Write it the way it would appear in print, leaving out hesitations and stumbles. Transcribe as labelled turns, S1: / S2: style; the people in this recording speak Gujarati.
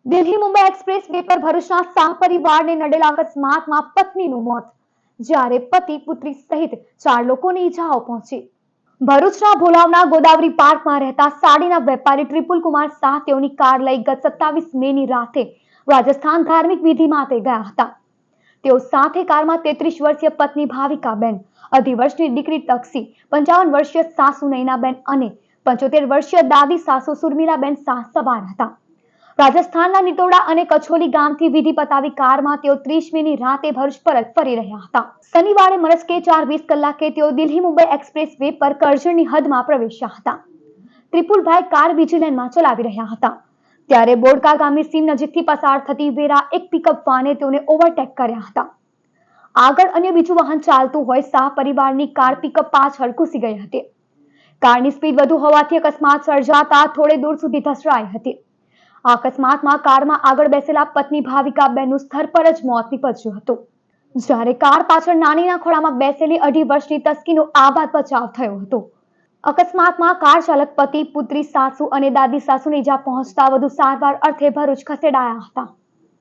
S1: દિલ્હી મુંબઈ એક્સપ્રેસ વે પર ભરૂચના શાહ પરિવારને નડેલા અકસ્માતમાં પત્નીનું મોત, જ્યારે પતિ પુત્રી સહિત 4 લોકોને ઈજાઓ પહોંચી। ભરૂચના ભોલાવના ગોદાવરી પાર્કમાં રહેતા સાડીના વેપારી ત્રિપુલ કુમાર શાહ તેઓની કાર લઈ ગત 27 મેની રાતે રાજસ્થાન ધાર્મિક વિધિ માટે ગયા હતા। તેઓ સાથે કારમાં 33 વર્ષીય પત્ની ભાવિકાબેન, 2.5 વર્ષની દીકરી તક્ષી, 55 વર્ષીય સાસુ નૈનાબેન અને 75 વર્ષીય દાદી સાસુ સુરમીલાબેન શાહ સવાર હતા। રાજસ્થાનના નિટોડા અને કછોલી ગામથી વિધિ પતાવી કારમાં તેઓ 30 મેની રાતે ભરૂચ પરત ફરી રહ્યા હતા। શનિવારે મળસ્કે 4:20 કલાકે તેઓ દિલ્હી મુંબઈ એક્સપ્રેસ વે પર કરજણની હદમાં પ્રવેશ્યા હતા। ત્રિપુલભાઈ કાર બીજી લેનમાં ચલાવી રહ્યા હતા, ત્યારે બોડકા ગામની સીમ નજીકથી પસાર થતી વેરા એક પિકઅપ વાને તેઓને ઓવરટેક કર્યા હતા। આગળ અન્ય બીજું વાહન ચાલતું હોય શાહ પરિવારની કાર પિકઅપ પાછળ ઘૂસી ગઈ હતી। કારની સ્પીડ વધુ હોવાથી અકસ્માત સર્જાતા થોડે દૂર સુધી ધસડાઈ હતી। આ અકસ્માતમાં કારમાં આગળ બેસેલા પત્ની ભાવિકાબેનનું સ્થળ પર જ મોત નીપજ્યું હતું, જ્યારે કાર પાછળ નાનીના ખોળામાં બેસેલી 2.5 વર્ષની તસ્કીનો આબાદ બચાવ થયો હતો। અકસ્માતમાં કાર ચાલક પતિ, પુત્રી, સાસુ અને દાદી સાસુને ઈજા પહોંચતા વધુ સારવાર અર્થે ભરૂચ ખસેડાયા હતા।